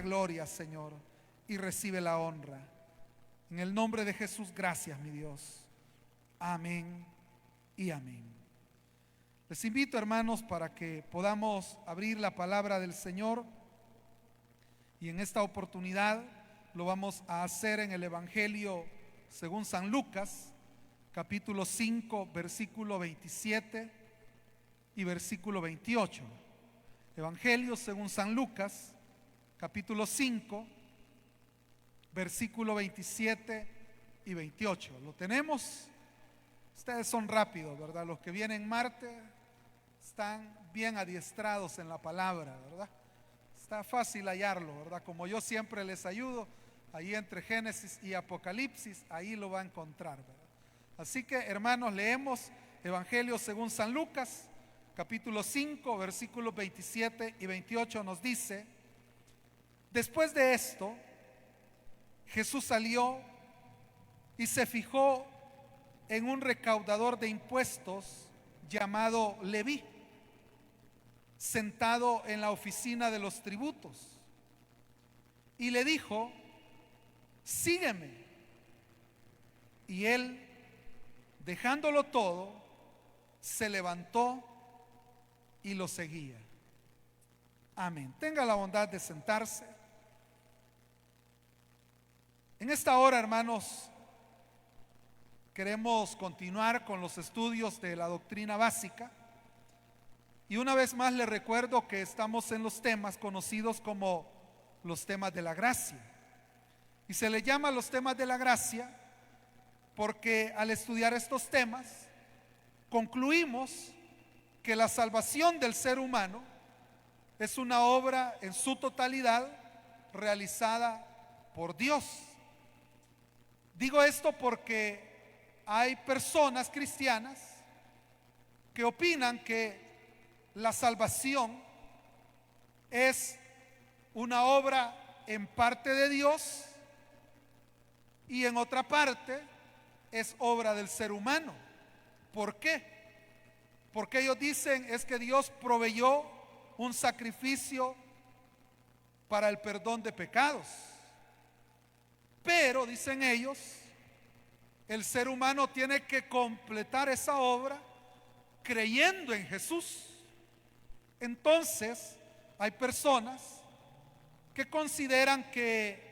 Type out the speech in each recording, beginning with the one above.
gloria, Señor, y recibe la honra. En el nombre de Jesús, gracias, mi Dios. Amén y amén. Les invito, hermanos, para que podamos abrir la palabra del Señor, y en esta oportunidad lo vamos a hacer en el Evangelio según San Lucas, capítulo 5, versículo 27 y versículo 28. Evangelio según San Lucas, capítulo 5, versículo 27 y 28. ¿Lo tenemos? Ustedes son rápidos, ¿verdad? Los que vienen en Marte están bien adiestrados en la palabra, ¿verdad? Está fácil hallarlo, ¿verdad? Como yo siempre les ayudo, ahí entre Génesis y Apocalipsis, ahí lo va a encontrar, ¿verdad? Así que, hermanos, leemos Evangelio según San Lucas, capítulo 5, versículos 27 y 28. Nos dice: después de esto, Jesús salió y se fijó en un recaudador de impuestos llamado Leví, sentado en la oficina de los tributos, y le dijo: sígueme. Y él, dejándolo todo, se levantó y lo seguía. Amén. Tenga la bondad de sentarse. En esta hora, hermanos, queremos continuar con los estudios de la doctrina básica. Y una vez más les recuerdo que estamos en los temas conocidos como los temas de la gracia. Y se le llama los temas de la gracia porque al estudiar estos temas concluimos que la salvación del ser humano es una obra en su totalidad realizada por Dios. Digo esto porque hay personas cristianas que opinan que la salvación es una obra en parte de Dios y en otra parte es obra del ser humano. ¿Por qué? Porque ellos dicen es que Dios proveyó un sacrificio para el perdón de pecados. Pero, dicen ellos, el ser humano tiene que completar esa obra creyendo en Jesús. Entonces, hay personas que consideran que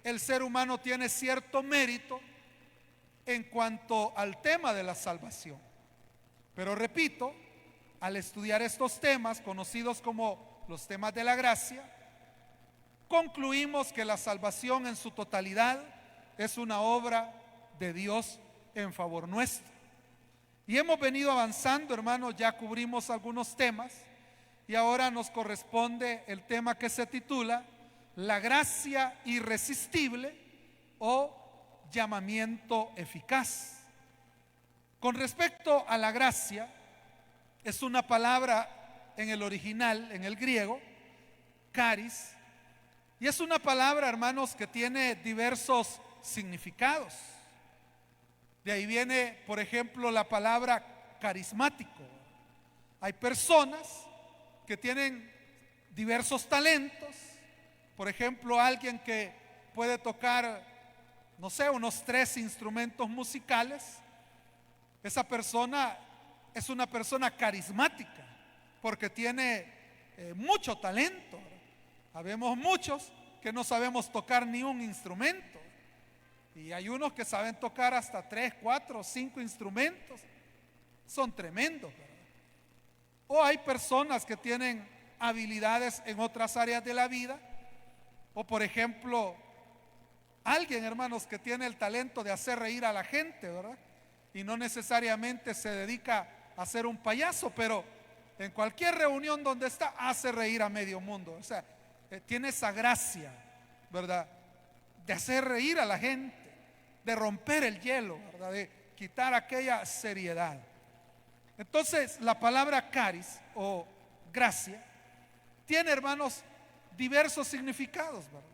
el ser humano tiene cierto mérito en cuanto al tema de la salvación. Pero repito, al estudiar estos temas conocidos como los temas de la gracia, concluimos que la salvación en su totalidad es una obra de Dios en favor nuestro. Y hemos venido avanzando, hermanos, ya cubrimos algunos temas y ahora nos corresponde el tema que se titula la gracia irresistible o llamamiento eficaz. Con respecto a la gracia, es una palabra en el original, en el griego, charis, y es una palabra, hermanos, que tiene diversos significados. De ahí viene, por ejemplo, la palabra carismático. Hay personas que tienen diversos talentos. Por ejemplo, alguien que puede tocar, no sé, unos 3 instrumentos musicales. Esa persona es una persona carismática porque tiene mucho talento. Habemos muchos que no sabemos tocar ni un instrumento. Y hay unos que saben tocar hasta 3, 4, 5 instrumentos. Son tremendos, ¿verdad? O hay personas que tienen habilidades en otras áreas de la vida. O por ejemplo, alguien, hermanos, que tiene el talento de hacer reír a la gente, ¿verdad? Y no necesariamente se dedica a ser un payaso, pero en cualquier reunión donde está hace reír a medio mundo. O sea, tiene esa gracia, ¿verdad? De hacer reír a la gente, de romper el hielo, ¿verdad? De quitar aquella seriedad. Entonces, la palabra caris o gracia tiene, hermanos, diversos significados, ¿verdad?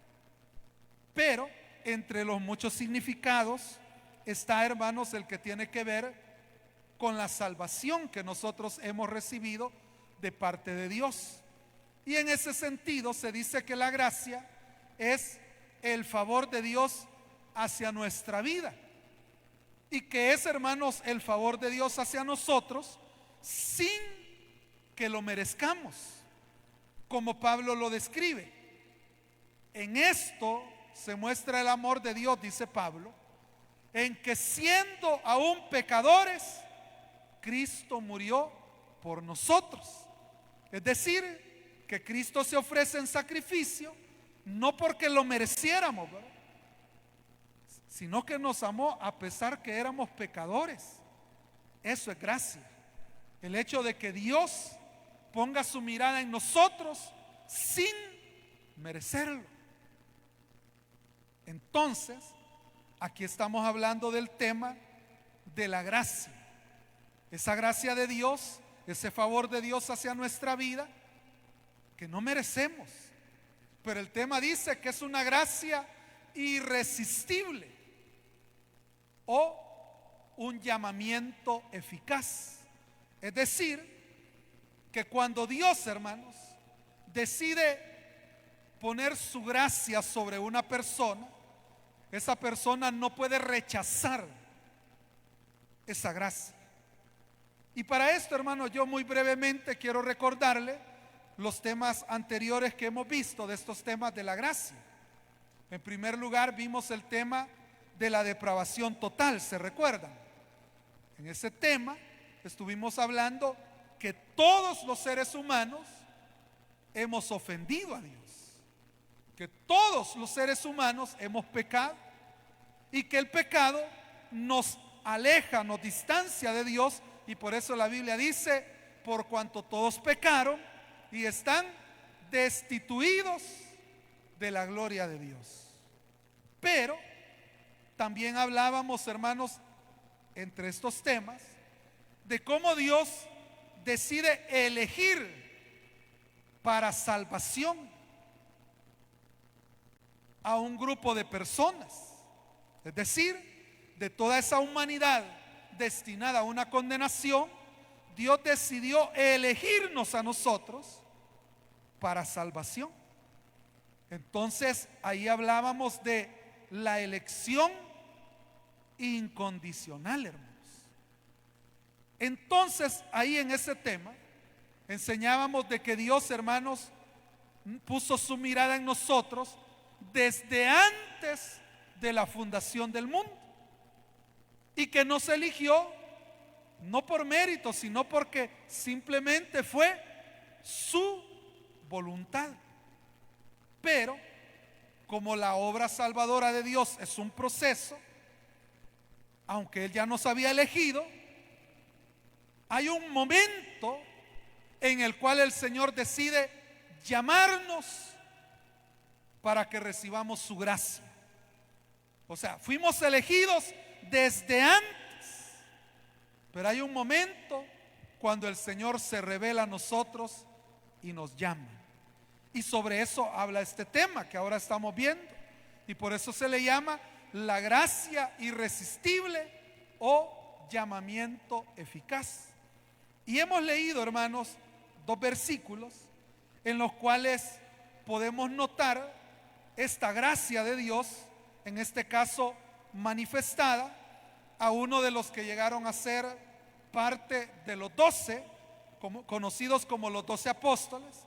Pero entre los muchos significados está, hermanos, el que tiene que ver con la salvación que nosotros hemos recibido de parte de Dios. Y en ese sentido se dice que la gracia es el favor de Dios hacia nuestra vida. Y que es, hermanos, el favor de Dios hacia nosotros sin que lo merezcamos, como Pablo lo describe. En esto se muestra el amor de Dios, dice Pablo, en que siendo aún pecadores, Cristo murió por nosotros. Es decir, que Cristo se ofrece en sacrificio, no porque lo mereciéramos, ¿verdad?, sino que nos amó a pesar que éramos pecadores. Eso es gracia. El hecho de que Dios ponga su mirada en nosotros sin merecerlo. Entonces, aquí estamos hablando del tema de la gracia. Esa gracia de Dios, ese favor de Dios hacia nuestra vida, que no merecemos. Pero el tema dice que es una gracia irresistible o un llamamiento eficaz. Es decir, que cuando Dios, hermanos, decide poner su gracia sobre una persona, esa persona no puede rechazar esa gracia. Y para esto, hermanos, yo muy brevemente quiero recordarle los temas anteriores que hemos visto de estos temas de la gracia. En primer lugar, vimos el tema de la depravación total, ¿se recuerdan? En ese tema estuvimos hablando que todos los seres humanos hemos ofendido a Dios, que todos los seres humanos hemos pecado y que el pecado nos aleja, nos distancia de Dios, y por eso la Biblia dice: por cuanto todos pecaron y están destituidos de la gloria de Dios. Pero también hablábamos, hermanos, entre estos temas, de cómo Dios decide elegir para salvación a un grupo de personas. Es decir, de toda esa humanidad destinada a una condenación, Dios decidió elegirnos a nosotros para salvación. Entonces, ahí hablábamos de la elección incondicional, hermanos. Entonces, ahí en ese tema enseñábamos de que Dios, hermanos, puso su mirada en nosotros desde antes de la fundación del mundo, y que nos eligió no por mérito, sino porque simplemente fue su voluntad. Pero como la obra salvadora de Dios es un proceso, aunque Él ya nos había elegido, hay un momento en el cual el Señor decide llamarnos para que recibamos su gracia. O sea, fuimos elegidos desde antes, pero hay un momento cuando el Señor se revela a nosotros y nos llama. Y sobre eso habla este tema que ahora estamos viendo, y por eso se le llama la gracia irresistible o llamamiento eficaz. Y hemos leído, hermanos, 2 versículos en los cuales podemos notar esta gracia de Dios, en este caso manifestada a uno de los que llegaron a ser parte de los 12, conocidos como los 12 apóstoles.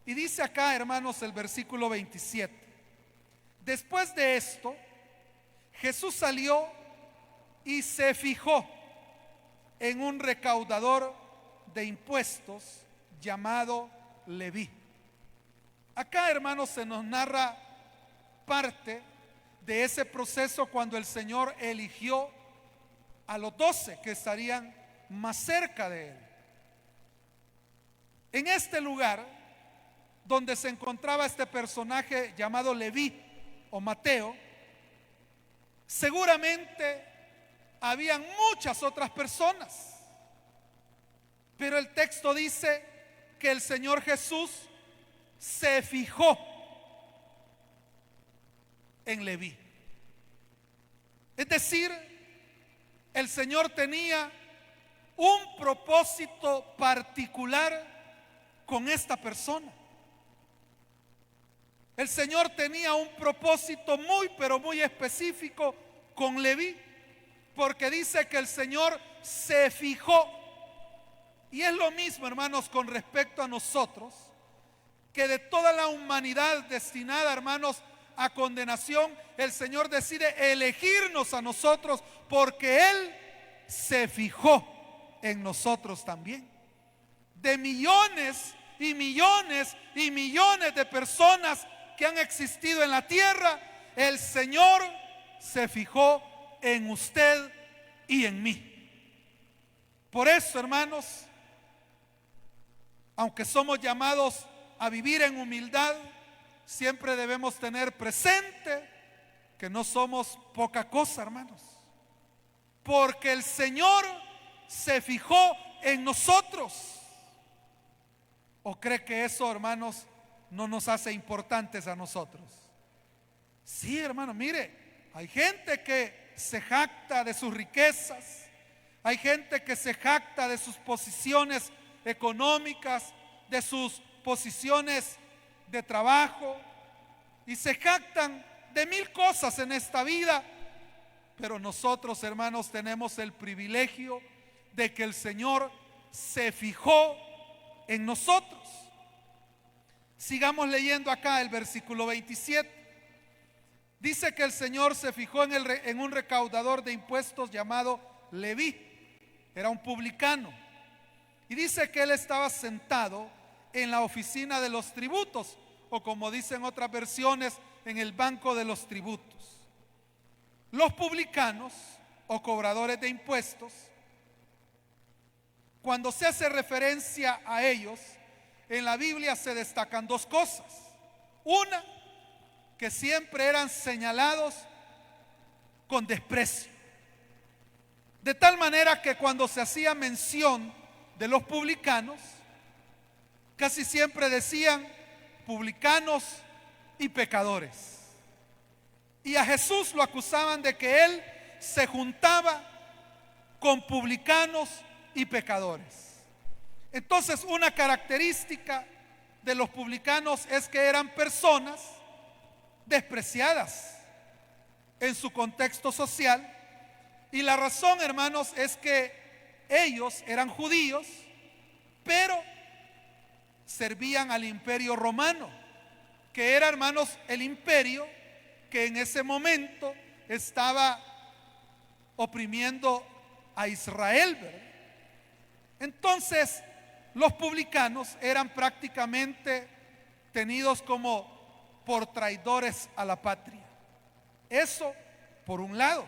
Y dice acá, hermanos, el versículo 27: después de esto, Jesús salió y se fijó en un recaudador de impuestos llamado Leví. Acá, hermanos, se nos narra parte de ese proceso cuando el Señor eligió a los 12 que estarían más cerca de Él. En este lugar donde se encontraba este personaje llamado Leví o Mateo, seguramente habían muchas otras personas, pero el texto dice que el Señor Jesús se fijó en Leví. Es decir, el Señor tenía un propósito particular con esta persona. El Señor tenía un propósito muy, pero muy específico con Leví, porque dice que el Señor se fijó. Y es lo mismo, hermanos, con respecto a nosotros, que de toda la humanidad destinada, hermanos, a condenación, el Señor decide elegirnos a nosotros porque Él se fijó en nosotros también. De millones y millones y millones de personas que han existido en la tierra, el Señor se fijó en usted y en mí. Por eso, hermanos, aunque somos llamados a vivir en humildad, siempre debemos tener presente que no somos poca cosa, hermanos, porque el Señor se fijó en nosotros. ¿O cree que eso, hermanos, no nos hace importantes a nosotros? Sí, hermano, mire, hay gente que se jacta de sus riquezas, hay gente que se jacta de sus posiciones económicas, de sus posiciones de trabajo, y se jactan de mil cosas en esta vida. Pero nosotros, hermanos, tenemos el privilegio de que el Señor se fijó en nosotros. Sigamos leyendo acá el versículo 27. Dice que el Señor se fijó en un recaudador de impuestos llamado Leví. Era un publicano. Y dice que él estaba sentado en la oficina de los tributos, o como dicen otras versiones, en el banco de los tributos. Los publicanos o cobradores de impuestos, cuando se hace referencia a ellos, en la Biblia se destacan dos cosas. Una, que siempre eran señalados con desprecio. De tal manera que cuando se hacía mención de los publicanos, casi siempre decían publicanos y pecadores. Y a Jesús lo acusaban de que él se juntaba con publicanos y pecadores. Entonces, una característica de los publicanos es que eran personas despreciadas en su contexto social. Y la razón, hermanos, es que ellos eran judíos, pero servían al imperio romano, que era, hermanos, el imperio que en ese momento estaba oprimiendo a Israel, ¿verdad? Entonces, los publicanos eran prácticamente tenidos como por traidores a la patria. Eso por un lado,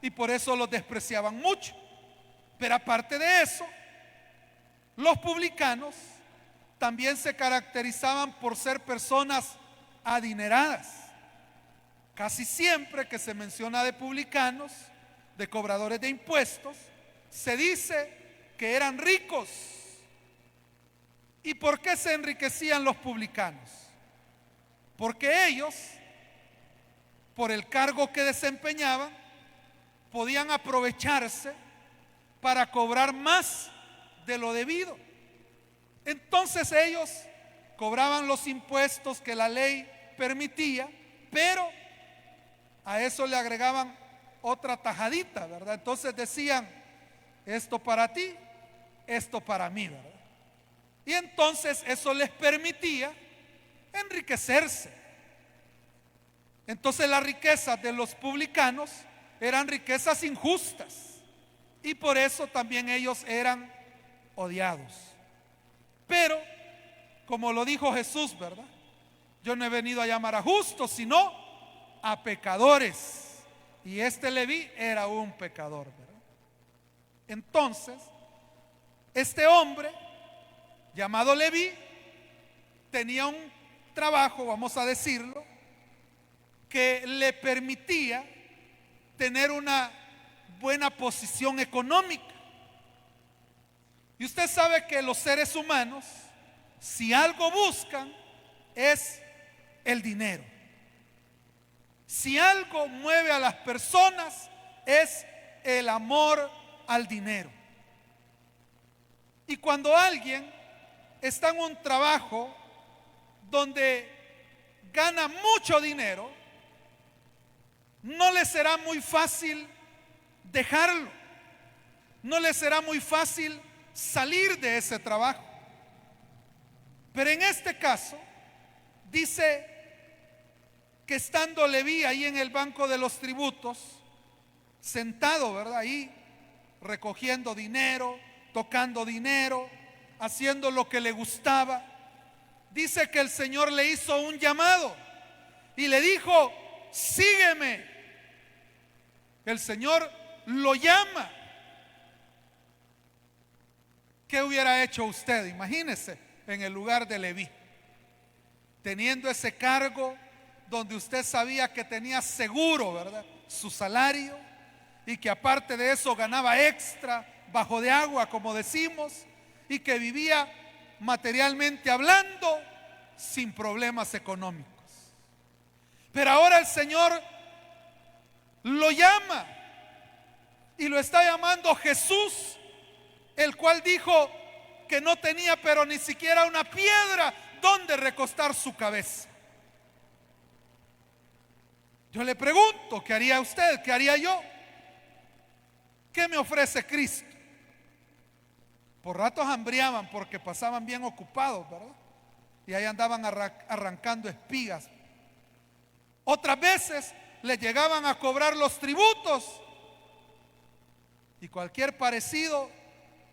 y por eso los despreciaban mucho. Pero aparte de eso, los publicanos también se caracterizaban por ser personas adineradas. Casi siempre que se menciona de publicanos, de cobradores de impuestos, se dice que eran ricos. ¿Y por qué se enriquecían los publicanos? Porque ellos, por el cargo que desempeñaban, podían aprovecharse para cobrar más de lo debido. Entonces ellos cobraban los impuestos que la ley permitía, pero a eso le agregaban otra tajadita, ¿verdad? Entonces decían, esto para ti, esto para mí, ¿verdad? Y entonces eso les permitía enriquecerse. Entonces las riquezas de los publicanos eran riquezas injustas, y por eso también ellos eran odiados. Pero, como lo dijo Jesús, ¿verdad? Yo no he venido a llamar a justos, sino a pecadores. Y este Leví era un pecador, ¿verdad? Entonces, este hombre llamado Leví tenía un trabajo, vamos a decirlo, que le permitía tener una buena posición económica. Y usted sabe que los seres humanos, si algo buscan, es el dinero. Si algo mueve a las personas, es el amor al dinero. Y cuando alguien está en un trabajo donde gana mucho dinero, no le será muy fácil dejarlo, no le será muy fácil salir de ese trabajo. Pero en este caso dice que estando Leví ahí en el banco de los tributos, sentado, ¿verdad? Ahí recogiendo dinero, tocando dinero, haciendo lo que le gustaba, dice que el Señor le hizo un llamado y le dijo: sígueme. El Señor lo llama. ¿Qué hubiera hecho usted? Imagínese en el lugar de Leví, teniendo ese cargo donde usted sabía que tenía seguro, ¿verdad?, su salario, y que aparte de eso ganaba extra, bajo de agua, como decimos, y que vivía materialmente hablando sin problemas económicos. Pero ahora el Señor lo llama y lo está llamando Jesús, el cual dijo que no tenía pero ni siquiera una piedra donde recostar su cabeza. Yo le pregunto, ¿qué haría usted? ¿Qué haría yo? ¿Qué me ofrece Cristo? Por ratos hambriaban porque pasaban bien ocupados, ¿verdad? Y ahí andaban arrancando espigas. Otras veces les llegaban a cobrar los tributos y cualquier parecido,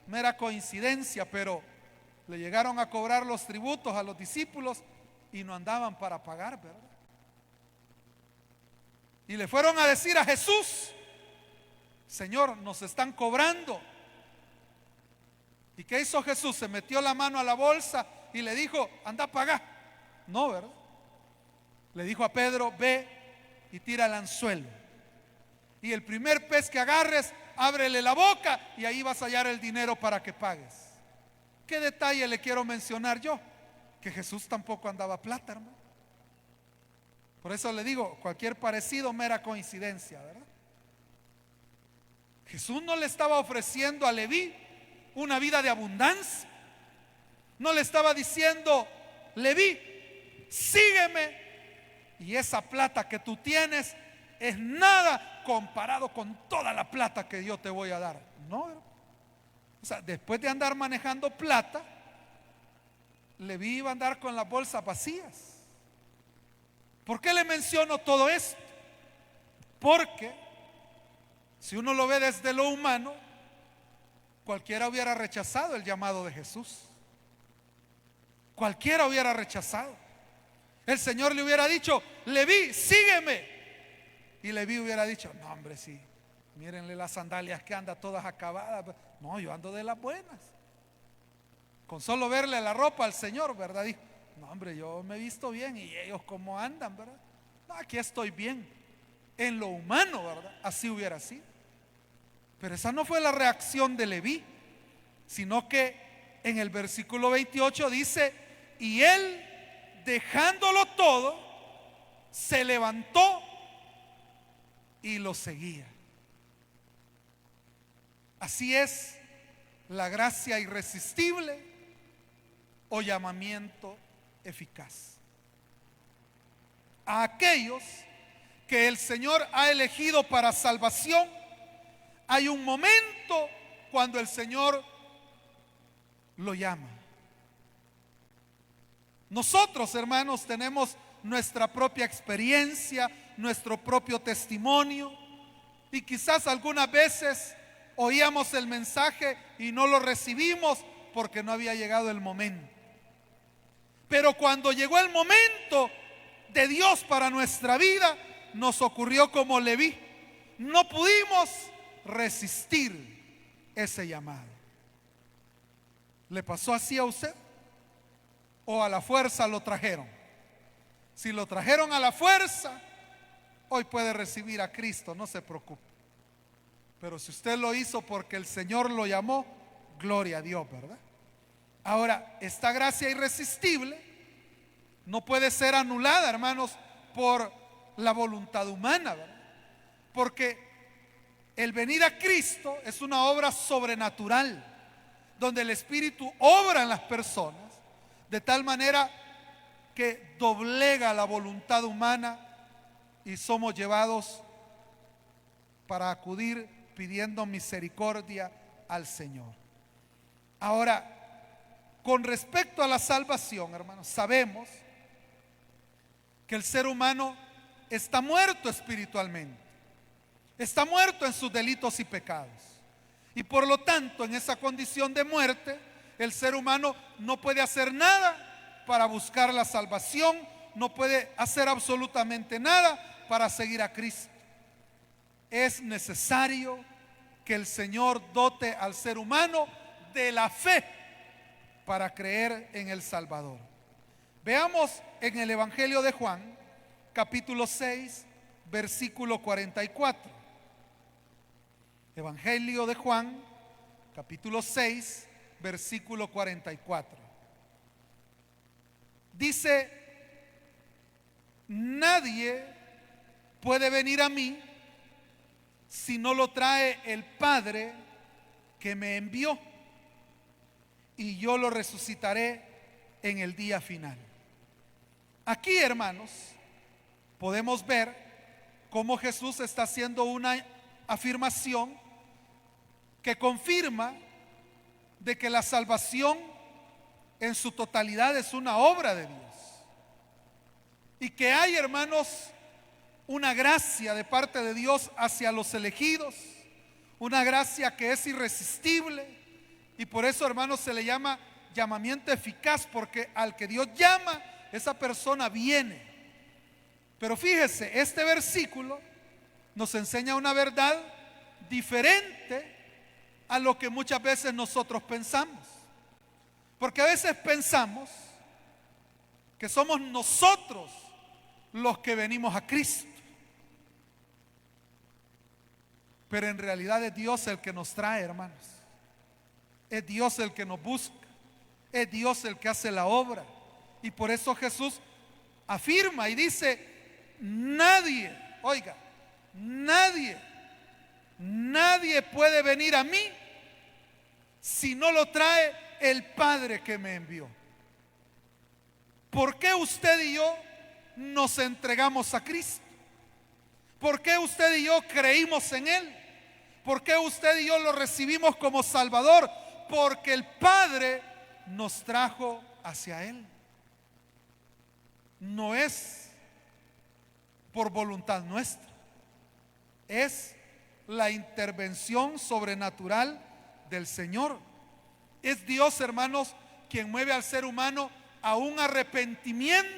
mera coincidencia, pero le llegaron a cobrar los tributos a los discípulos y no andaban para pagar, ¿verdad? Y le fueron a decir a Jesús: Señor, nos están cobrando. ¿Y qué hizo Jesús? Se metió la mano a la bolsa y le dijo: anda a pagar. No, ¿verdad? Le dijo a Pedro: ve y tira el anzuelo, y el primer pez que agarres, ábrele la boca y ahí vas a hallar el dinero para que pagues. ¿Qué detalle le quiero mencionar yo? Que Jesús tampoco andaba plata, hermano. Por eso le digo, cualquier parecido, mera coincidencia, ¿verdad? Jesús no le estaba ofreciendo a Leví una vida de abundancia. No le estaba diciendo: Leví, sígueme, y esa plata que tú tienes es nada comparado con toda la plata que yo te voy a dar. No, o sea, después de andar manejando plata, Leví iba a andar con las bolsas vacías. ¿Por qué le menciono todo esto? Porque si uno lo ve desde lo humano, cualquiera hubiera rechazado el llamado de Jesús. Cualquiera hubiera rechazado. El Señor le hubiera dicho: Leví, sígueme. Y Leví hubiera dicho: no, hombre, sí, mírenle las sandalias que anda todas acabadas. No, yo ando de las buenas. Con solo verle la ropa al Señor, ¿verdad? Dijo: no, hombre, yo me he visto bien. Y ellos cómo andan, ¿verdad? No, aquí estoy bien. En lo humano, ¿verdad? Así hubiera sido. Pero esa no fue la reacción de Leví, sino que en el versículo 28 dice: y él, dejándolo todo, se levantó y lo seguía. Así es la gracia irresistible o llamamiento eficaz. A aquellos que el Señor ha elegido para salvación, hay un momento cuando el Señor lo llama. Nosotros, hermanos, tenemos nuestra propia experiencia, nuestro propio testimonio, y quizás algunas veces oíamos el mensaje y no lo recibimos porque no había llegado el momento. Pero cuando llegó el momento de Dios para nuestra vida, nos ocurrió como Leví. No pudimos resistir ese llamado. ¿Le pasó así a usted? ¿O a la fuerza lo trajeron? Si lo trajeron a la fuerza, hoy puede recibir a Cristo, no se preocupe. Pero si usted lo hizo porque el Señor lo llamó, gloria a Dios, ¿verdad? Ahora, esta gracia irresistible no puede ser anulada, hermanos, por la voluntad humana, ¿verdad? Porque el venir a Cristo es una obra sobrenatural, donde el Espíritu obra en las personas de tal manera que doblega la voluntad humana y somos llevados para acudir pidiendo misericordia al Señor. Ahora, con respecto a la salvación, hermanos, sabemos que el ser humano está muerto espiritualmente, está muerto en sus delitos y pecados. Y por lo tanto, en esa condición de muerte, el ser humano no puede hacer nada para buscar la salvación, no puede hacer absolutamente nada para seguir a Cristo. Es necesario que el Señor dote al ser humano de la fe para creer en el Salvador. Veamos en el Evangelio de Juan, capítulo 6, versículo 44. Evangelio de Juan, capítulo 6, versículo 44. Dice: nadie puede venir a mí si no lo trae el Padre que me envió, y yo lo resucitaré en el día final. Aquí, hermanos, podemos ver cómo Jesús está haciendo una afirmación que confirma de que la salvación en su totalidad es una obra de Dios, y que hay, hermanos, una gracia de parte de Dios hacia los elegidos, una gracia que es irresistible. Y por eso, hermanos, se le llama llamamiento eficaz, porque al que Dios llama, esa persona viene. Pero fíjese, este versículo nos enseña una verdad diferente a lo que muchas veces nosotros pensamos. Porque a veces pensamos que somos nosotros los que venimos a Cristo, pero en realidad es Dios el que nos trae, hermanos. Es Dios el que nos busca, es Dios el que hace la obra. Y por eso Jesús afirma y dice: nadie, oiga, nadie puede venir a mí si no lo trae el Padre que me envió. ¿Por qué usted y yo nos entregamos a Cristo? ¿Por qué usted y yo creímos en Él? ¿Por qué usted y yo lo recibimos como Salvador? Porque el Padre nos trajo hacia Él. No es por voluntad nuestra, es la intervención sobrenatural del Señor. Es Dios, hermanos, quien mueve al ser humano a un arrepentimiento.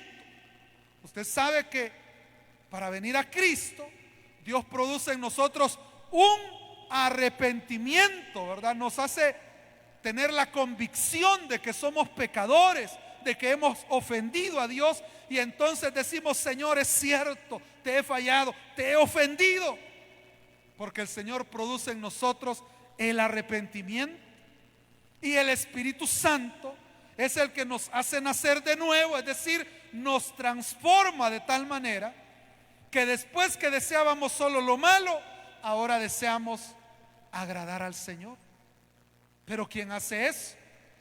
Usted sabe que para venir a Cristo, Dios produce en nosotros un arrepentimiento, ¿verdad? Nos hace tener la convicción de que somos pecadores, de que hemos ofendido a Dios, y entonces decimos: Señor, es cierto, te he fallado, te he ofendido. Porque el Señor produce en nosotros el arrepentimiento, y el Espíritu Santo es el que nos hace nacer de nuevo, es decir, nos transforma de tal manera que después que deseábamos solo lo malo, ahora deseamos agradar al Señor. Pero ¿quién hace eso?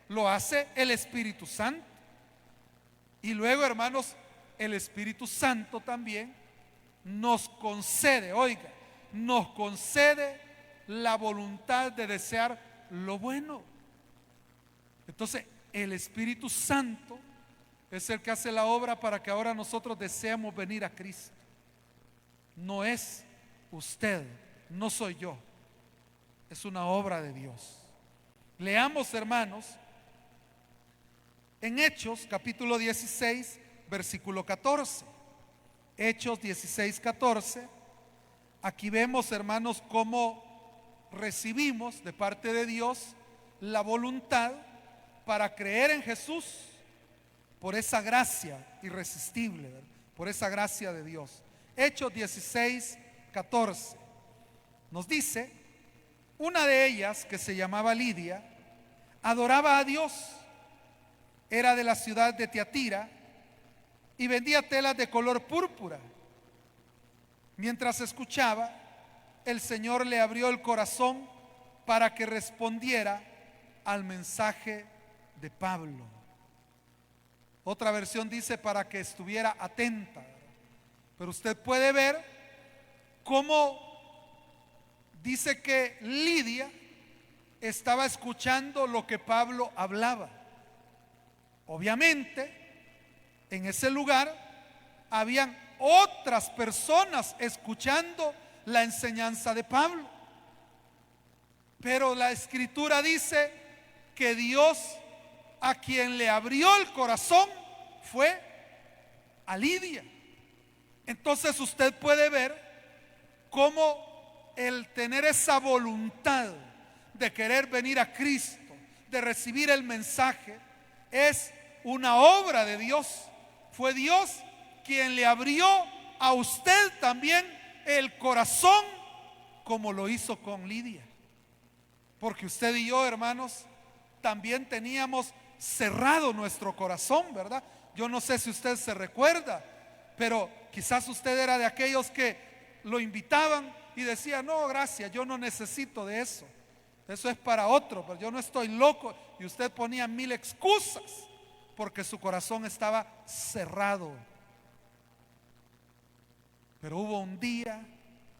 Lo hace el Espíritu Santo. Y luego, hermanos, el Espíritu Santo también nos concede, oiga, nos concede la voluntad de desear lo bueno. Entonces, el Espíritu Santo es el que hace la obra para que ahora nosotros deseemos venir a Cristo. No es usted, no soy yo, es una obra de Dios. Leamos, hermanos, en Hechos capítulo 16, versículo 14. Hechos 16, 14. Aquí vemos, hermanos, cómo recibimos de parte de Dios la voluntad para creer en Jesús por esa gracia irresistible, ¿verdad? Por esa gracia de Dios. Hechos 16, 14 nos dice: una de ellas, que se llamaba Lidia, adoraba a Dios, era de la ciudad de Tiatira y vendía telas de color púrpura. Mientras escuchaba, el Señor le abrió el corazón para que respondiera al mensaje de Pablo. Otra versión dice para que estuviera atenta. Pero usted puede ver cómo dice que Lidia estaba escuchando lo que Pablo hablaba. Obviamente, en ese lugar habían otras personas escuchando la enseñanza de Pablo. Pero la escritura dice que Dios a quien le abrió el corazón fue a Lidia. Entonces usted puede ver cómo el tener esa voluntad de querer venir a Cristo, de recibir el mensaje, es una obra de Dios. Fue Dios quien le abrió a usted también el corazón, como lo hizo con Lidia. Porque usted y yo, hermanos, también teníamos cerrado nuestro corazón, ¿verdad? Yo no sé si usted se recuerda, pero quizás usted era de aquellos que lo invitaban y decía: no, gracias, yo no necesito de eso. Eso es para otro, pero yo no estoy loco. Y usted ponía mil excusas porque su corazón estaba cerrado. Pero hubo un día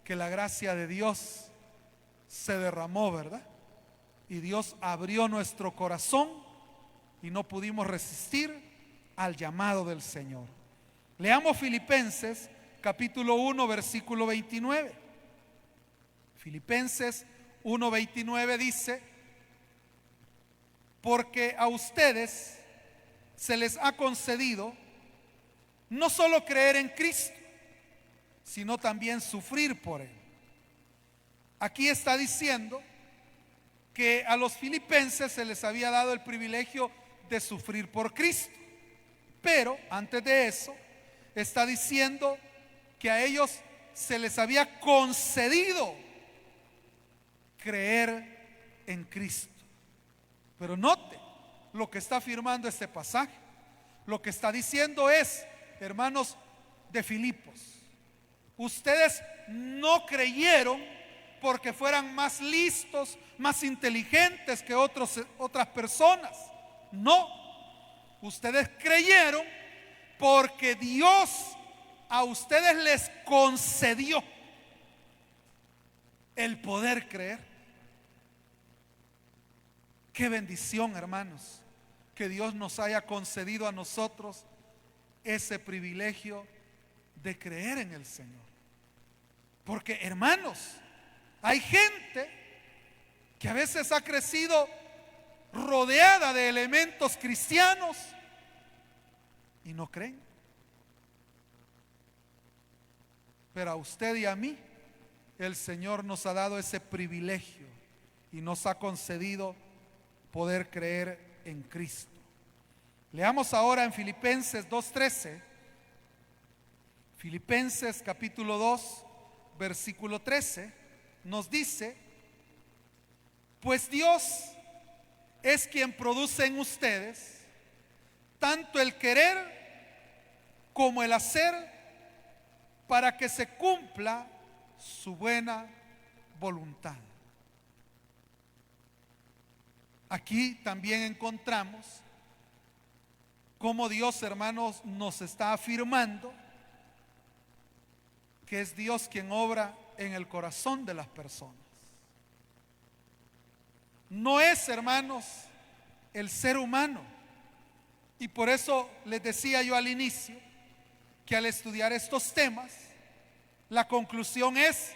que la gracia de Dios se derramó, ¿verdad? Y Dios abrió nuestro corazón y no pudimos resistir al llamado del Señor. Leamos Filipenses capítulo 1 versículo 29. Filipenses 1:29 dice: porque a ustedes se les ha concedido no solo creer en Cristo, sino también sufrir por Él. Aquí está diciendo que a los filipenses se les había dado el privilegio de sufrir por Cristo. Pero antes de eso está diciendo que a ellos se les había concedido creer en Cristo. Pero note lo que está afirmando este pasaje. Lo que está diciendo es: hermanos de Filipos, ustedes no creyeron porque fueran más listos, más inteligentes que otras personas. No, ustedes creyeron porque Dios a ustedes les concedió el poder creer. Qué bendición, hermanos, que Dios nos haya concedido a nosotros ese privilegio de creer en el Señor. Porque, hermanos, hay gente que a veces ha crecido rodeada de elementos cristianos y no creen. Pero a usted y a mí el Señor nos ha dado ese privilegio y nos ha concedido poder creer en Cristo. Leamos ahora en Filipenses 2:13. Filipenses capítulo 2 versículo 13 nos dice: pues Dios es quien produce en ustedes tanto el querer como el hacer para que se cumpla su buena voluntad. Aquí también encontramos cómo Dios, hermanos, nos está afirmando que es Dios quien obra en el corazón de las personas. No es, hermanos, el ser humano. Y por eso les decía yo al inicio que al estudiar estos temas, la conclusión es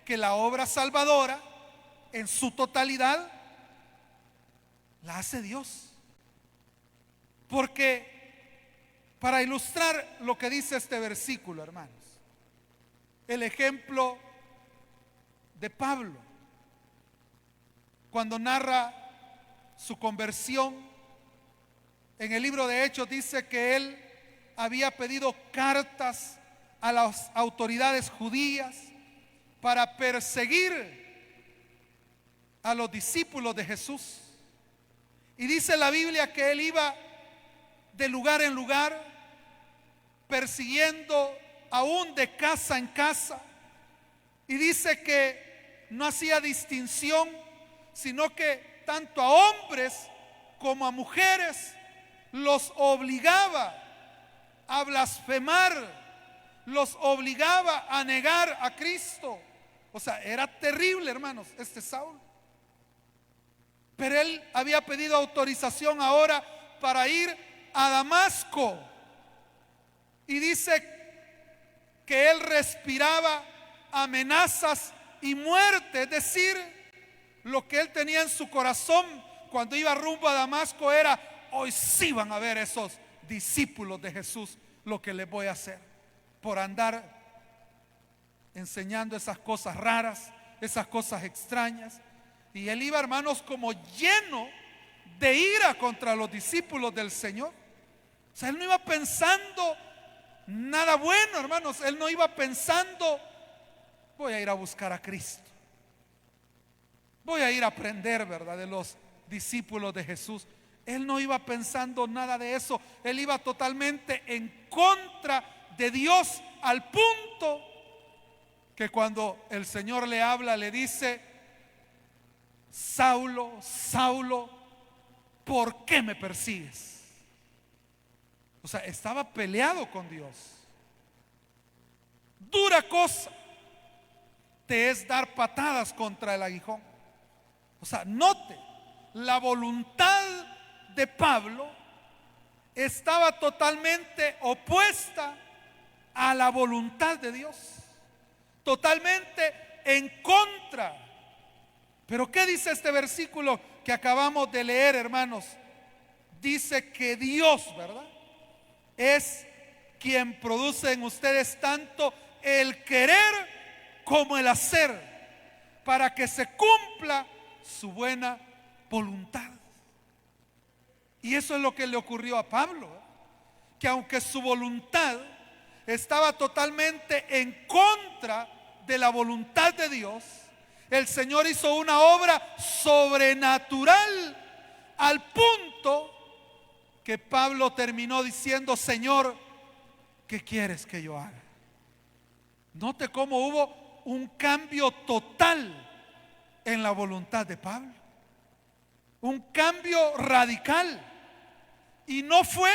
que la obra salvadora en su totalidad la hace Dios. Porque para ilustrar lo que dice este versículo, hermanos, el ejemplo de Pablo, cuando narra su conversión, en el libro de Hechos dice que él había pedido cartas a las autoridades judías para perseguir a los discípulos de Jesús. Y dice la Biblia que él iba de lugar en lugar persiguiendo aún de casa en casa. Y dice que no hacía distinción, sino que tanto a hombres como a mujeres los obligaba a blasfemar, los obligaba a negar a Cristo. O sea, era terrible, hermanos, este Saulo. Pero él había pedido autorización ahora para ir a Damasco. Y dice que él respiraba amenazas y muerte. Es decir, lo que él tenía en su corazón cuando iba rumbo a Damasco era: hoy sí van a ver esos discípulos de Jesús lo que les voy a hacer por andar enseñando esas cosas raras, esas cosas extrañas. Y él iba, hermanos, como lleno de ira contra los discípulos del Señor. O sea, él no iba pensando nada bueno, hermanos. Él no iba pensando: voy a ir a buscar a Cristo, voy a ir a aprender, ¿verdad?, de los discípulos de Jesús. Él no iba pensando nada de eso. Él iba totalmente en contra de Dios, al punto que cuando el Señor le habla, le dice: Saulo, Saulo, ¿por qué me persigues? O sea, estaba peleado con Dios. Dura cosa te es dar patadas contra el aguijón. O sea, note, la voluntad de Pablo estaba totalmente opuesta a la voluntad de Dios, totalmente en contra. Pero ¿qué dice este versículo que acabamos de leer, hermanos? Dice que Dios, ¿verdad?, es quien produce en ustedes tanto el querer como el hacer, para que se cumpla su buena voluntad. Y eso es lo que le ocurrió a Pablo, que aunque su voluntad estaba totalmente en contra de la voluntad de Dios, el Señor hizo una obra sobrenatural, al punto que Pablo terminó diciendo: Señor, ¿qué quieres que yo haga? Note cómo hubo un cambio total en la voluntad de Pablo, un cambio radical. Y no fue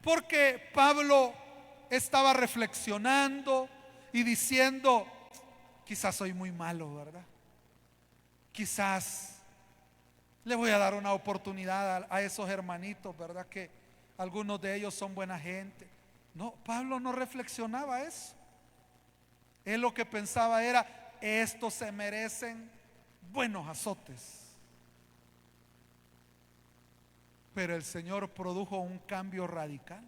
porque Pablo estaba reflexionando y diciendo: quizás soy muy malo, ¿verdad? Quizás le voy a dar una oportunidad a esos hermanitos, ¿verdad?, que algunos de ellos son buena gente. No, Pablo no reflexionaba eso. Él lo que pensaba era: estos se merecen buenos azotes. Pero el Señor produjo un cambio radical.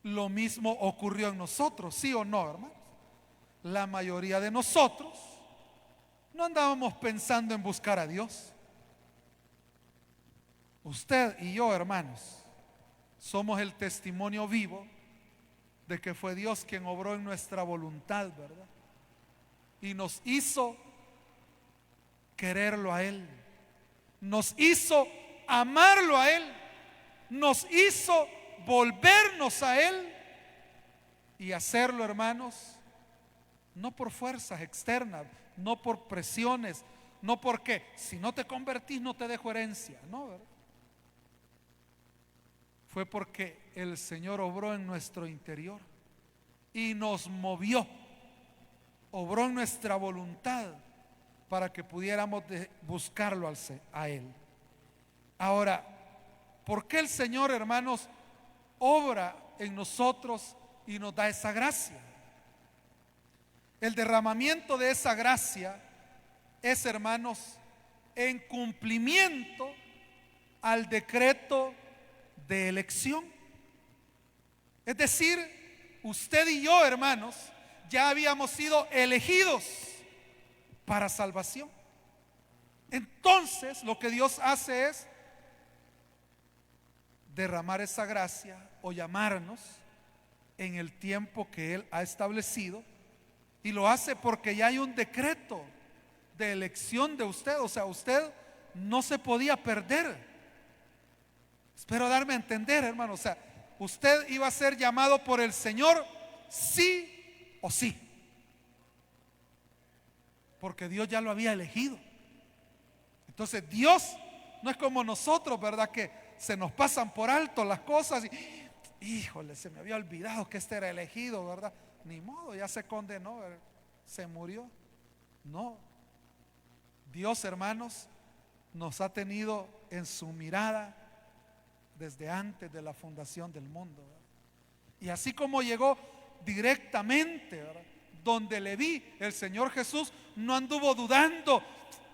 Lo mismo ocurrió en nosotros, ¿sí o no, hermanos? La mayoría de nosotros no andábamos pensando en buscar a Dios. Usted y yo, hermanos, somos el testimonio vivo de que fue Dios quien obró en nuestra voluntad, ¿verdad? Y nos hizo quererlo a Él, nos hizo amarlo a Él, nos hizo volvernos a Él y hacerlo, hermanos, no por fuerzas externas, no por presiones, no porque si no te convertís no te dejo herencia, no, ¿verdad? Fue porque el Señor obró en nuestro interior y nos movió, obró en nuestra voluntad para que pudiéramos buscarlo a Él. Ahora, ¿por qué el Señor, hermanos, obra en nosotros y nos da esa gracia? El derramamiento de esa gracia es, hermanos, en cumplimiento al decreto de elección. Es decir, usted y yo, hermanos, ya habíamos sido elegidos para salvación. Entonces, lo que Dios hace es derramar esa gracia o llamarnos en el tiempo que Él ha establecido, y lo hace porque ya hay un decreto de elección de usted. O sea, usted no se podía perder. Espero darme a entender, hermano. O sea, usted iba a ser llamado por el Señor sí o sí, porque Dios ya lo había elegido. Entonces Dios no es como nosotros, ¿verdad?, que se nos pasan por alto las cosas y, híjole, se me había olvidado que este era elegido, ¿verdad? Ni modo, ya se condenó, se murió. No, Dios, hermanos, nos ha tenido en su mirada desde antes de la fundación del mundo, ¿verdad? Y así como llegó directamente, ¿verdad?, donde le vi, el Señor Jesús no anduvo dudando.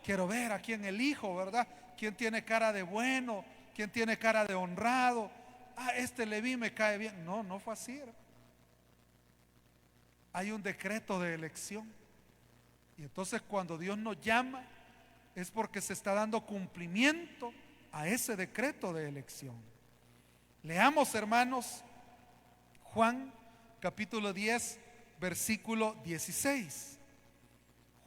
Quiero ver a quién elijo, ¿verdad? ¿Quién tiene cara de bueno? ¿Quién tiene cara de honrado? Este le vi, me cae bien. No, no fue así, ¿verdad? Hay un decreto de elección. Y entonces cuando Dios nos llama es porque se está dando cumplimiento a ese decreto de elección. Leamos, hermanos, Juan capítulo 10, versículo 16.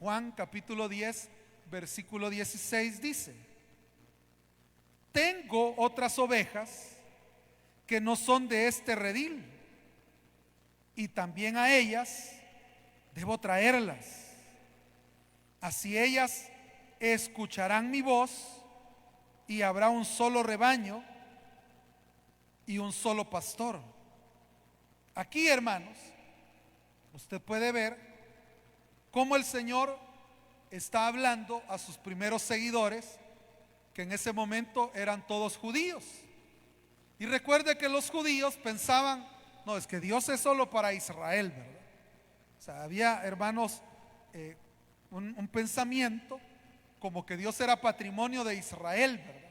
Juan capítulo 10, versículo 16 dice: tengo otras ovejas que no son de este redil, y también a ellas debo traerlas. Así ellas escucharán mi voz, y habrá un solo rebaño y un solo pastor. Aquí, hermanos, usted puede ver cómo el Señor está hablando a sus primeros seguidores, que en ese momento eran todos judíos. Y recuerde que los judíos pensaban, no, es que Dios es solo para Israel, ¿verdad? O sea, había, hermanos, un pensamiento como que Dios era patrimonio de Israel, ¿verdad?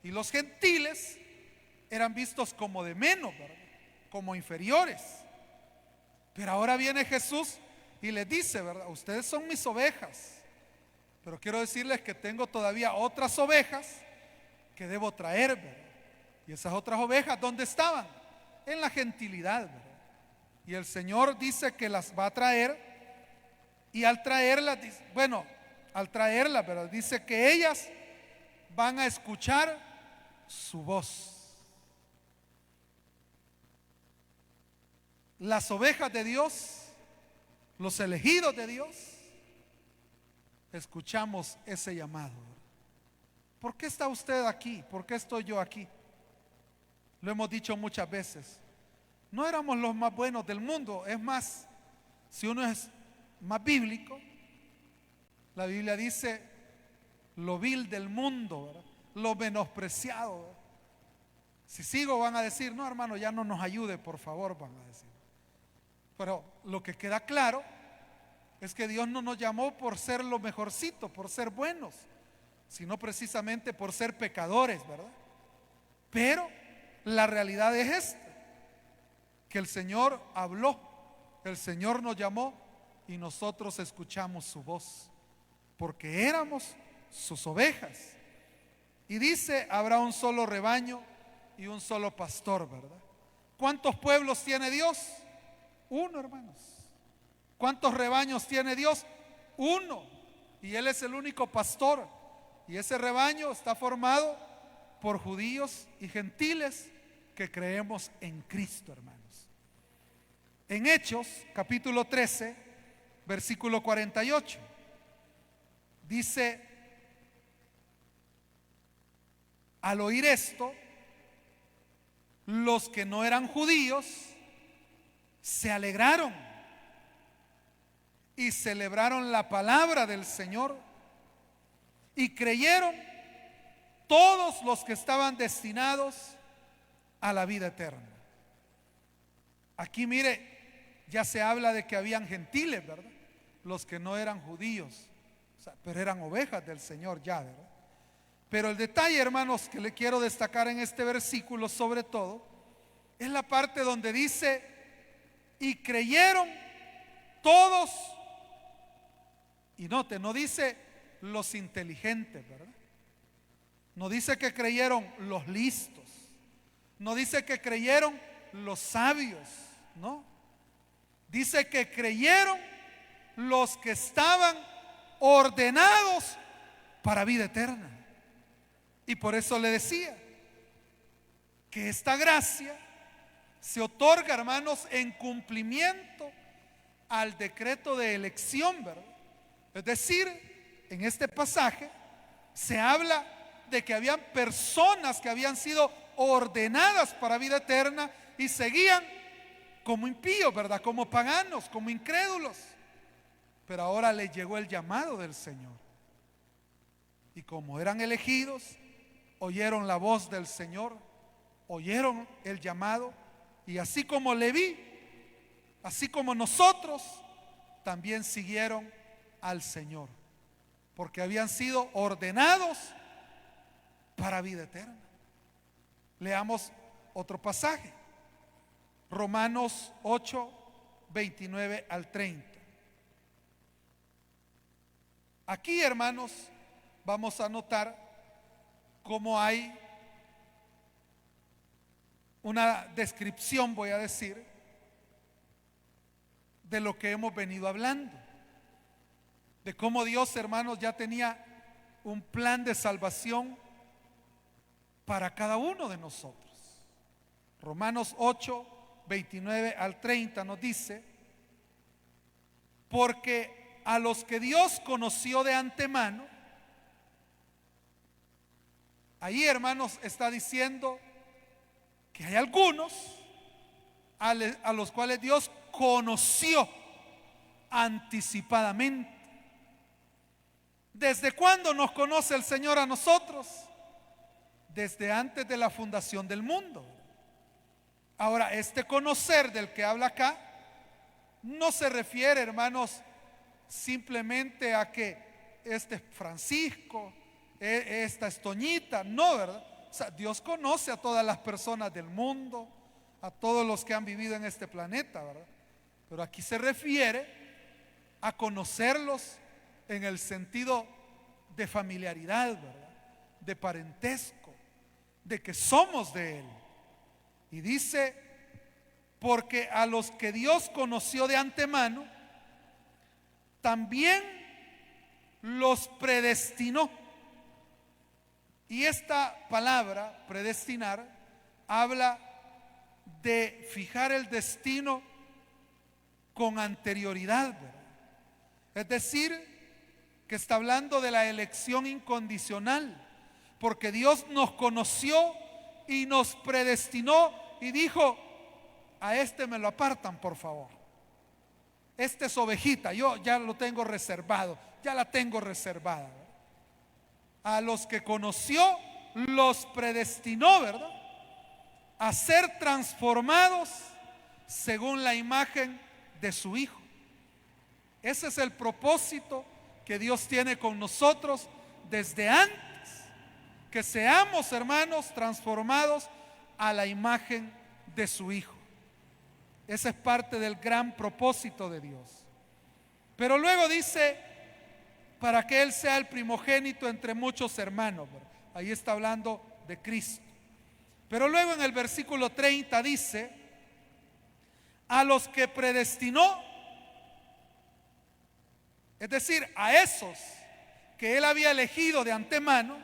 Y los gentiles eran vistos como de menos, ¿verdad?, como inferiores. Pero ahora viene Jesús y les dice, ¿verdad?, ustedes son mis ovejas, pero quiero decirles que tengo todavía otras ovejas que debo traer, ¿verdad? Y esas otras ovejas, ¿dónde estaban? En la gentilidad, ¿verdad? Y el Señor dice que las va a traer, y al traerlas, bueno, al traerlas, ¿verdad?, dice que ellas van a escuchar su voz. Las ovejas de Dios, los elegidos de Dios, escuchamos ese llamado. ¿Por qué está usted aquí? ¿Por qué estoy yo aquí? Lo hemos dicho muchas veces. No éramos los más buenos del mundo. Es más, si uno es más bíblico, la Biblia dice lo vil del mundo, ¿verdad?, lo menospreciado, ¿verdad? Si sigo van a decir, no, hermano, ya no nos ayude, por favor, van a decir. Pero lo que queda claro es que Dios no nos llamó por ser lo mejorcito, por ser buenos, sino precisamente por ser pecadores, ¿verdad? Pero la realidad es esta, que el Señor habló, el Señor nos llamó y nosotros escuchamos su voz, porque éramos sus ovejas. Y dice, habrá un solo rebaño y un solo pastor, ¿verdad? ¿Cuántos pueblos tiene Dios? Uno, hermanos. ¿Cuántos rebaños tiene Dios? Uno. Y Él es el único pastor. Y ese rebaño está formado por judíos y gentiles que creemos en Cristo, hermanos. En Hechos, capítulo 13, versículo 48, dice: al oír esto, los que no eran judíos se alegraron y celebraron la palabra del Señor, y creyeron todos los que estaban destinados a la vida eterna. Aquí mire, ya se habla de que habían gentiles, ¿verdad?, los que no eran judíos, o sea, pero eran ovejas del Señor ya, ¿verdad? Pero el detalle, hermanos, que le quiero destacar en este versículo sobre todo, es la parte donde dice: y creyeron todos. Y note, no dice los inteligentes, ¿verdad? No dice que creyeron los listos, no dice que creyeron los sabios, no. Dice que creyeron los que estaban ordenados para vida eterna. Y por eso le decía que esta gracia se otorga, hermanos, en cumplimiento al decreto de elección, ¿verdad? Es decir, en este pasaje se habla de que habían personas que habían sido ordenadas para vida eterna y seguían como impíos, ¿verdad? Como paganos, como incrédulos. Pero ahora les llegó el llamado del Señor. Y como eran elegidos, oyeron la voz del Señor, oyeron el llamado, y así como Leví, así como nosotros, también siguieron al Señor, porque habían sido ordenados para vida eterna. Leamos otro pasaje, Romanos 8, 29 al 30. Aquí, hermanos, vamos a notar cómo hay una descripción, voy a decir, de lo que hemos venido hablando, de cómo Dios, hermanos, ya tenía un plan de salvación para cada uno de nosotros. Romanos 8, 29 al 30 nos dice: porque a los que Dios conoció de antemano, ahí, hermanos, está diciendo que hay algunos a los cuales Dios conoció anticipadamente. ¿Desde cuándo nos conoce el Señor a nosotros? Desde antes de la fundación del mundo. Ahora, este conocer del que habla acá no se refiere, hermanos, simplemente a que este es Francisco, esta es Toñita, no, ¿verdad? O sea, Dios conoce a todas las personas del mundo, a todos los que han vivido en este planeta, ¿verdad? Pero aquí se refiere a conocerlos en el sentido de familiaridad, ¿verdad? De parentesco, de que somos de Él. Y dice: porque a los que Dios conoció de antemano, también los predestinó. Y esta palabra, predestinar, habla de fijar el destino con anterioridad, ¿verdad? Es decir, que está hablando de la elección incondicional, porque Dios nos conoció y nos predestinó y dijo: a este me lo apartan, por favor. Este es ovejita, yo ya lo tengo reservado, ya la tengo reservada. A los que conoció, los predestinó, ¿verdad?, a ser transformados según la imagen de su Hijo. Ese es el propósito que Dios tiene con nosotros desde antes, que seamos, hermanos, transformados a la imagen de su Hijo. Ese es parte del gran propósito de Dios. Pero luego dice: para que Él sea el primogénito entre muchos hermanos, ¿verdad? Ahí está hablando de Cristo. Pero luego en el versículo 30 dice: a los que predestinó, es decir, a esos que Él había elegido de antemano,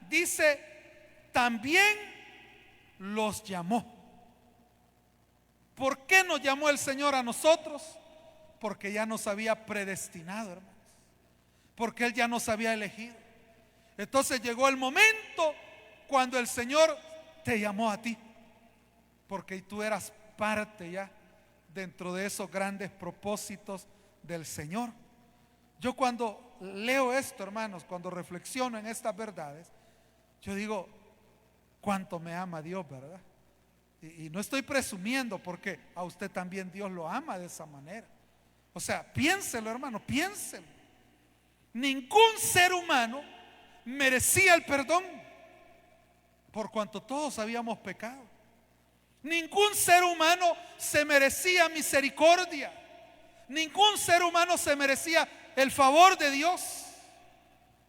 dice: también los llamó. ¿Por qué nos llamó el Señor a nosotros? Porque ya nos había predestinado, hermanos, porque Él ya nos había elegido. Entonces llegó el momento cuando el Señor te llamó a ti, porque tú eras parte ya dentro de esos grandes propósitos del Señor. Yo cuando leo esto, hermanos, cuando reflexiono en estas verdades, yo digo: cuánto me ama Dios, ¿verdad? Y no estoy presumiendo, porque a usted también Dios lo ama de esa manera. O sea, piénselo, hermano, piénselo. Ningún ser humano merecía el perdón, por cuanto todos habíamos pecado. Ningún ser humano se merecía misericordia. Ningún ser humano se merecía el favor de Dios.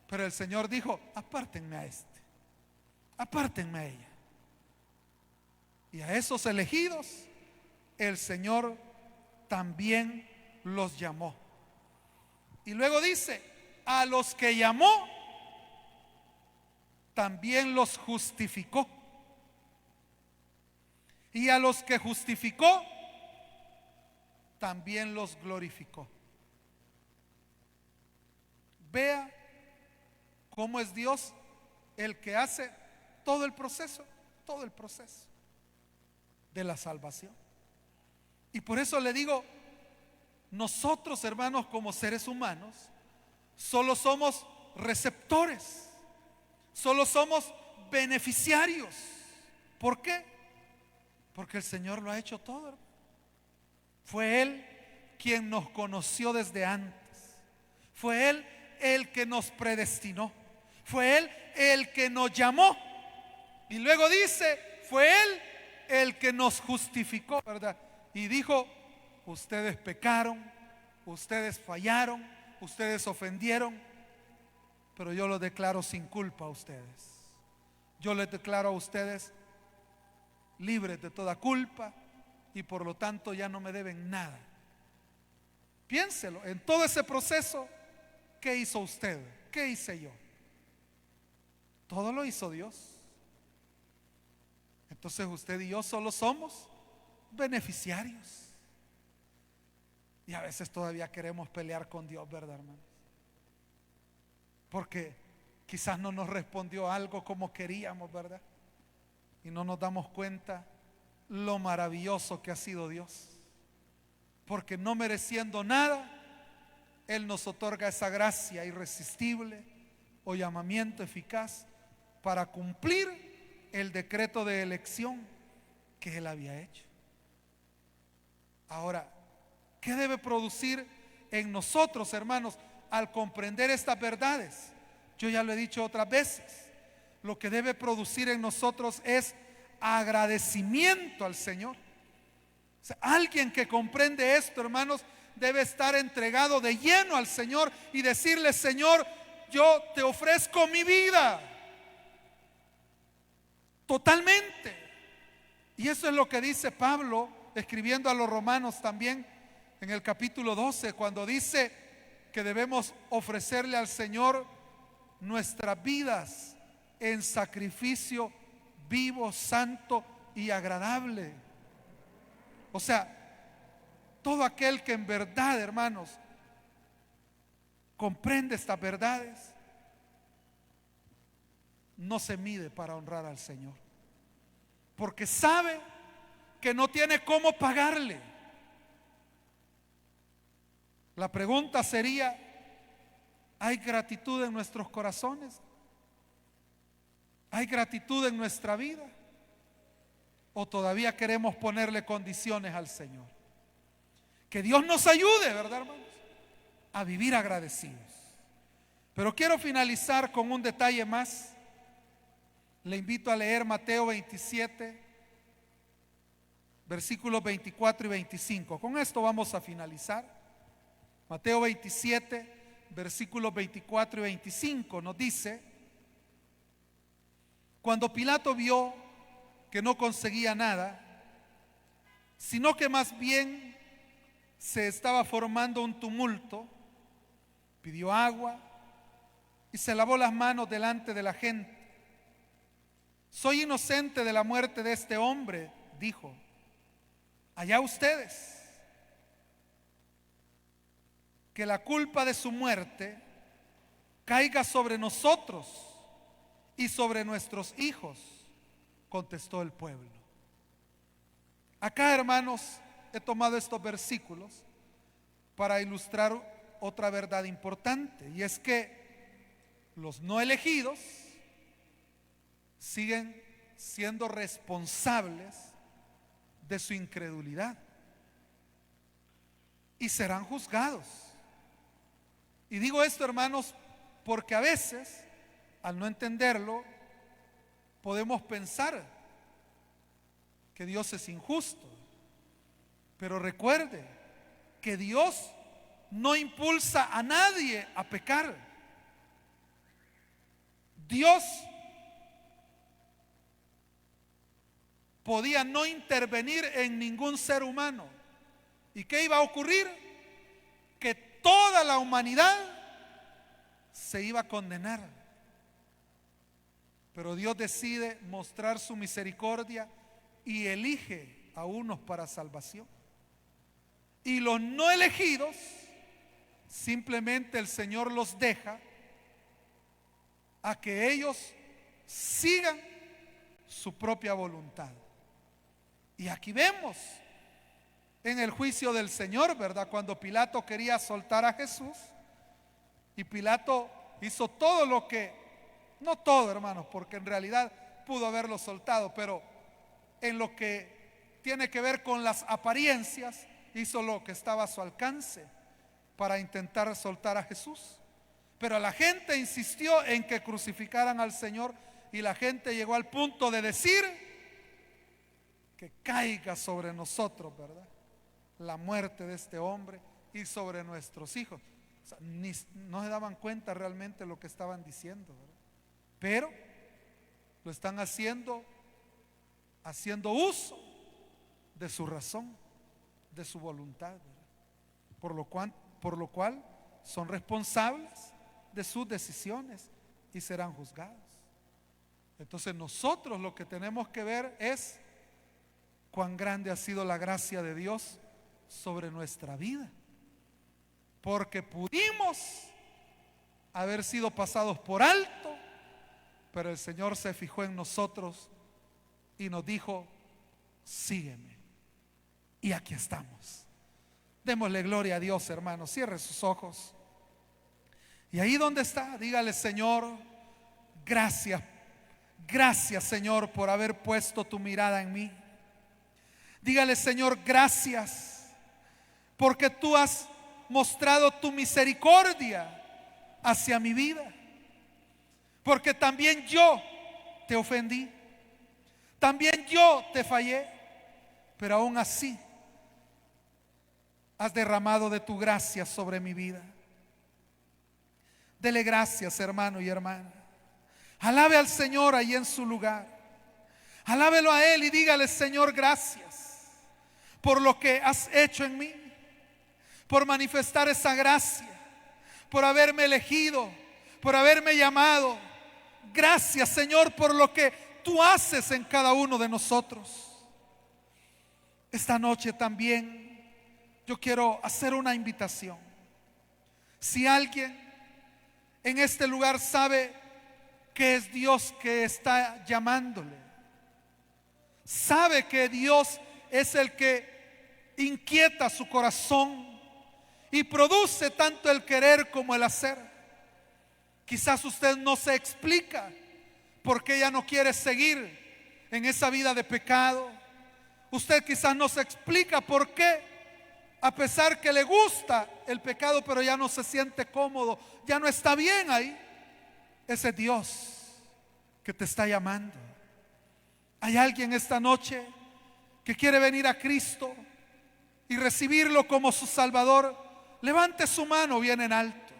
Pero el Señor dijo: apártenme a este, apártenme a ella. Y a esos elegidos el Señor también los llamó. Y luego dice: a los que llamó también los justificó. Y a los que justificó también los glorificó. Vea cómo es Dios el que hace todo el proceso de la salvación. Y por eso le digo, nosotros, hermanos, como seres humanos, solo somos receptores, solo somos beneficiarios. ¿Por qué? Porque el Señor lo ha hecho todo, hermano. Fue Él quien nos conoció desde antes. Fue Él el que nos predestinó. Fue Él el que nos llamó. Y luego dice, fue Él el que nos justificó, ¿verdad? Y dijo, ustedes pecaron, ustedes fallaron, ustedes ofendieron, pero yo los declaro sin culpa a ustedes. Yo les declaro a ustedes libres de toda culpa y por lo tanto ya no me deben nada. Piénselo, en todo ese proceso, ¿qué hizo usted? ¿Qué hice yo? Todo lo hizo Dios. Entonces usted y yo solo somos beneficiarios. Y a veces todavía queremos pelear con Dios, ¿verdad, hermanos? Porque quizás no nos respondió algo como queríamos, ¿verdad? Y no nos damos cuenta lo maravilloso que ha sido Dios. Porque no mereciendo nada, Él nos otorga esa gracia irresistible o llamamiento eficaz para cumplir el decreto de elección que Él había hecho. Ahora, ¿qué debe producir en nosotros, hermanos, al comprender estas verdades? Yo ya lo he dicho otras veces. Lo que debe producir en nosotros es agradecimiento al Señor. O sea, alguien que comprende esto, hermanos, debe estar entregado de lleno al Señor y decirle: Señor, yo te ofrezco mi vida totalmente. Y eso es lo que dice Pablo escribiendo a los romanos también en el capítulo 12, cuando dice que debemos ofrecerle al Señor nuestras vidas en sacrificio vivo, santo y agradable. O sea, todo aquel que en verdad, hermanos, comprende estas verdades, no se mide para honrar al Señor, porque sabe que no tiene cómo pagarle. La pregunta sería: ¿hay gratitud en nuestros corazones? ¿Hay gratitud en nuestra vida? ¿O todavía queremos ponerle condiciones al Señor? Que Dios nos ayude, ¿verdad, hermanos?, a vivir agradecidos. Pero quiero finalizar con un detalle más. Le invito a leer Mateo 27, versículos 24 y 25. Con esto vamos a finalizar. Mateo 27, versículos 24 y 25 nos dice: cuando Pilato vio que no conseguía nada, sino que más bien se estaba formando un tumulto, pidió agua y se lavó las manos delante de la gente. Soy inocente de la muerte de este hombre, dijo. Allá ustedes. Que la culpa de su muerte caiga sobre nosotros y sobre nuestros hijos, contestó el pueblo. Acá, hermanos, he tomado estos versículos para ilustrar otra verdad importante, y es que los no elegidos siguen siendo responsables de su incredulidad y serán juzgados. Y digo esto, hermanos, porque a veces, al no entenderlo, podemos pensar que Dios es injusto. Pero recuerde que Dios no impulsa a nadie a pecar. Dios podía no intervenir en ningún ser humano. ¿Y qué iba a ocurrir? Que toda la humanidad se iba a condenar. Pero Dios decide mostrar su misericordia y elige a unos para salvación. Y los no elegidos, simplemente el Señor los deja a que ellos sigan su propia voluntad. Y aquí vemos en el juicio del Señor, ¿verdad? Cuando Pilato quería soltar a Jesús, y Pilato hizo todo lo que, no todo, hermanos, porque en realidad pudo haberlo soltado, pero en lo que tiene que ver con las apariencias, hizo lo que estaba a su alcance para intentar soltar a Jesús. Pero la gente insistió en que crucificaran al Señor, y la gente llegó al punto de decir que caiga sobre nosotros, ¿verdad?, la muerte de este hombre y sobre nuestros hijos. O sea, no se daban cuenta realmente lo que estaban diciendo, ¿verdad? Pero lo están haciendo uso de su razón, de su voluntad, ¿verdad? Por lo cual son responsables de sus decisiones y serán juzgados. Entonces nosotros lo que tenemos que ver es cuán grande ha sido la gracia de Dios sobre nuestra vida, porque pudimos haber sido pasados por alto, pero el Señor se fijó en nosotros y nos dijo: sígueme. Y aquí estamos. Démosle gloria a Dios, hermanos. Cierre sus ojos y ahí donde está, dígale: Señor, gracias, gracias, Señor, por haber puesto tu mirada en mí. Dígale: Señor, gracias porque tú has mostrado tu misericordia hacia mi vida, porque también yo te ofendí, también yo te fallé, pero aún así has derramado de tu gracia sobre mi vida. Dele gracias, hermano y hermana. Alabe al Señor ahí en su lugar. Alábelo a Él y dígale: Señor, gracias por lo que has hecho en mí, por manifestar esa gracia, por haberme elegido, por haberme llamado. Gracias, Señor, por lo que tú haces en cada uno de nosotros. Esta noche también yo quiero hacer una invitación. Si alguien en este lugar sabe que es Dios que está llamándole, sabe que Dios es el que inquieta su corazón y produce tanto el querer como el hacer. Quizás usted no se explica por qué ya no quiere seguir en esa vida de pecado. Usted quizás no se explica por qué, a pesar que le gusta el pecado, pero ya no se siente cómodo, ya no está bien ahí. Ese Dios que te está llamando. Hay alguien esta noche que quiere venir a Cristo y recibirlo como su Salvador. Levante su mano bien en alto.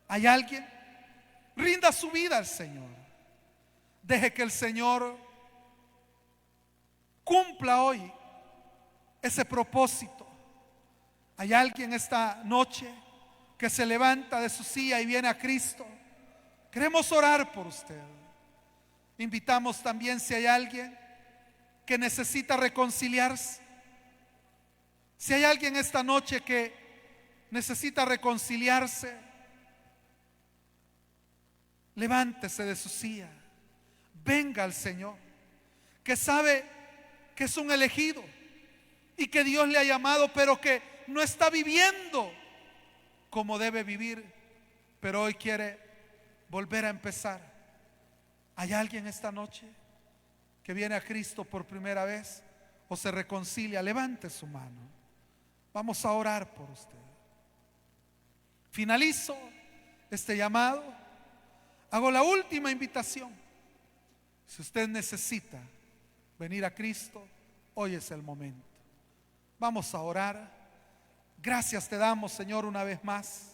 ¿Hay alguien? Rinda su vida al Señor. Deje que el Señor cumpla hoy ese propósito. ¿Hay alguien esta noche que se levanta de su silla y viene a Cristo? Queremos orar por usted. Invitamos también, si hay alguien que necesita reconciliarse, si hay alguien esta noche que necesita reconciliarse, levántese de su silla, venga al Señor, que sabe que es un elegido y que Dios le ha llamado, pero que no está viviendo como debe vivir, pero hoy quiere volver a empezar. ¿Hay alguien esta noche que viene a Cristo por primera vez o se reconcilia? Levante su mano. Vamos a orar por usted. Finalizo este llamado. Hago la última invitación. Si usted necesita venir a Cristo, hoy es el momento. Vamos a orar. Gracias te damos, Señor, una vez más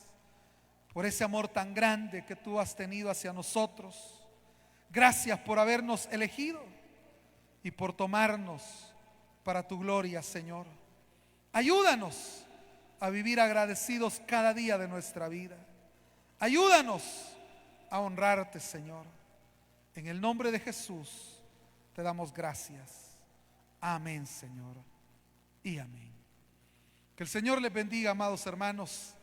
por ese amor tan grande que tú has tenido hacia nosotros. Gracias por habernos elegido y por tomarnos para tu gloria, Señor. Ayúdanos a vivir agradecidos cada día de nuestra vida. Ayúdanos a honrarte, Señor. En el nombre de Jesús te damos gracias. Amén, Señor. Y amén. Que el Señor les bendiga, amados hermanos.